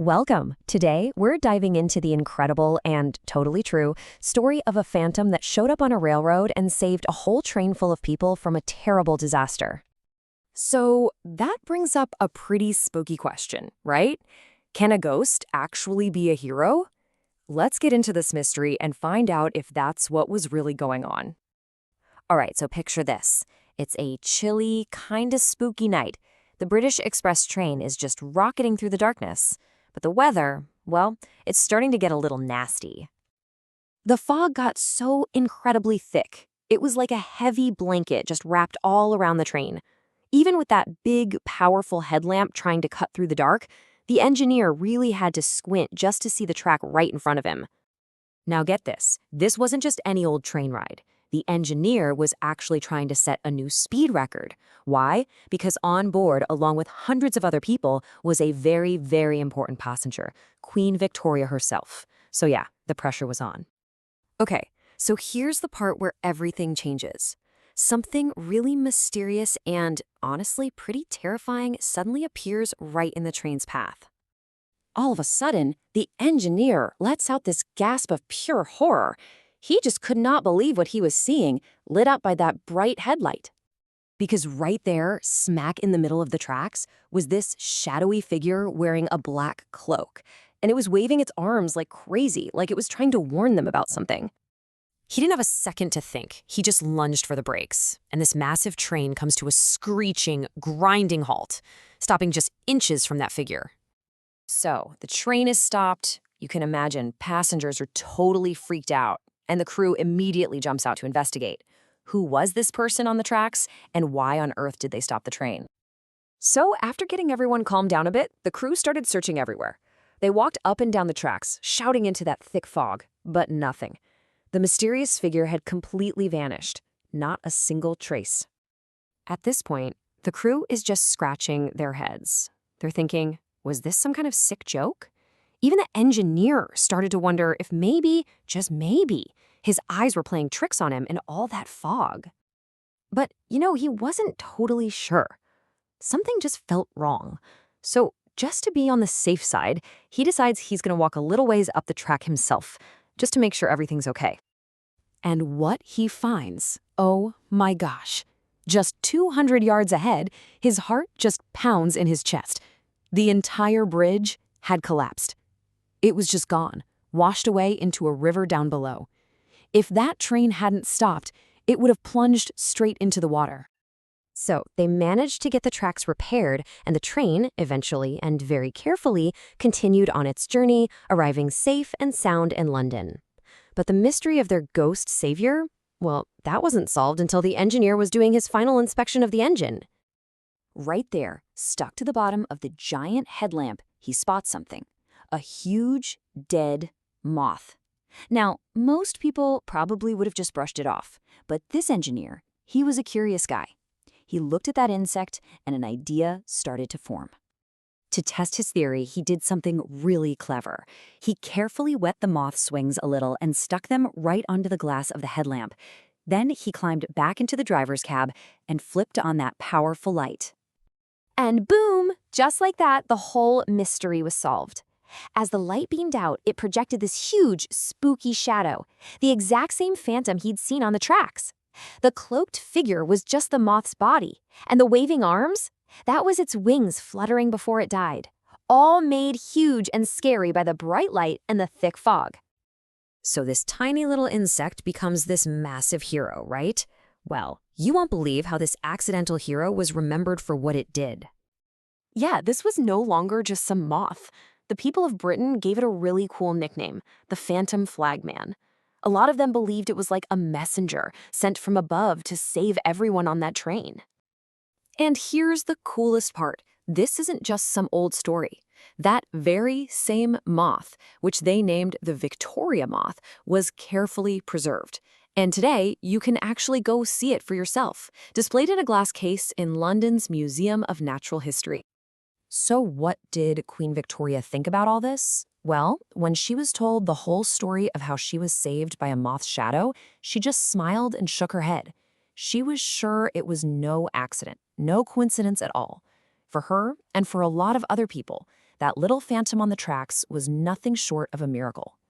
Welcome. Today, we're diving into the incredible and totally true story of a phantom that showed up on a railroad and saved a whole train full of people from a terrible disaster. So, that brings up a pretty spooky question, right? Can a ghost actually be a hero? Let's get into this mystery and find out if that's what was really going on. All right, so picture this. It's a chilly, kind of spooky night. The British Express train is just rocketing through the darkness. But the weather, well, it's starting to get a little nasty. The fog got so incredibly thick. It was like a heavy blanket just wrapped all around the train. Even with that big, powerful headlamp trying to cut through the dark, the engineer really had to squint just to see the track right in front of him. Now get this, this wasn't just any old train ride. The engineer was actually trying to set a new speed record. Why? Because on board, along with hundreds of other people, was a very, very important passenger, Queen Victoria herself. So yeah, the pressure was on. Okay, so here's the part where everything changes. Something really mysterious and, honestly, pretty terrifying suddenly appears right in the train's path. All of a sudden, the engineer lets out this gasp of pure horror. He just could not believe what he was seeing, lit up by that bright headlight. Because right there, smack in the middle of the tracks, was this shadowy figure wearing a black cloak. And it was waving its arms like crazy, like it was trying to warn them about something. He didn't have a second to think. He just lunged for the brakes. And this massive train comes to a screeching, grinding halt, stopping just inches from that figure. So, the train is stopped. You can imagine passengers are totally freaked out. And the crew immediately jumps out to investigate. Who was this person on the tracks, and why on earth did they stop the train? So after getting everyone calmed down a bit, the crew started searching everywhere. They walked up and down the tracks, shouting into that thick fog, but nothing. The mysterious figure had completely vanished, not a single trace. At this point, the crew is just scratching their heads. They're thinking, was this some kind of sick joke? Even the engineer started to wonder if maybe, just maybe, his eyes were playing tricks on him in all that fog. But, he wasn't totally sure. Something just felt wrong. So, just to be on the safe side, he decides he's going to walk a little ways up the track himself, just to make sure everything's okay. And what he finds, oh my gosh. Just 200 yards ahead, his heart just pounds in his chest. The entire bridge had collapsed. It was just gone, washed away into a river down below. If that train hadn't stopped, it would have plunged straight into the water. So they managed to get the tracks repaired, and the train, eventually and very carefully, continued on its journey, arriving safe and sound in London. But the mystery of their ghost savior, well, that wasn't solved until the engineer was doing his final inspection of the engine. Right there, stuck to the bottom of the giant headlamp, he spots something. A huge, dead moth. Now, most people probably would have just brushed it off, but this engineer, he was a curious guy. He looked at that insect, and an idea started to form. To test his theory, he did something really clever. He carefully wet the moth's wings a little and stuck them right onto the glass of the headlamp. Then he climbed back into the driver's cab and flipped on that powerful light. And boom! Just like that, the whole mystery was solved. As the light beamed out, it projected this huge, spooky shadow, the exact same phantom he'd seen on the tracks. The cloaked figure was just the moth's body, and the waving arms, that was its wings fluttering before it died, all made huge and scary by the bright light and the thick fog. So this tiny little insect becomes this massive hero, right? Well, you won't believe how this accidental hero was remembered for what it did. Yeah, this was no longer just some moth. The people of Britain gave it a really cool nickname, the Phantom Flagman. A lot of them believed it was like a messenger sent from above to save everyone on that train. And here's the coolest part. This isn't just some old story. That very same moth, which they named the Victoria moth, was carefully preserved. And today, you can actually go see it for yourself, displayed in a glass case in London's Museum of Natural History. So what did Queen Victoria think about all this? Well, when she was told the whole story of how she was saved by a moth's shadow, she just smiled and shook her head. She was sure it was no accident, no coincidence at all. For her, and for a lot of other people, that little phantom on the tracks was nothing short of a miracle.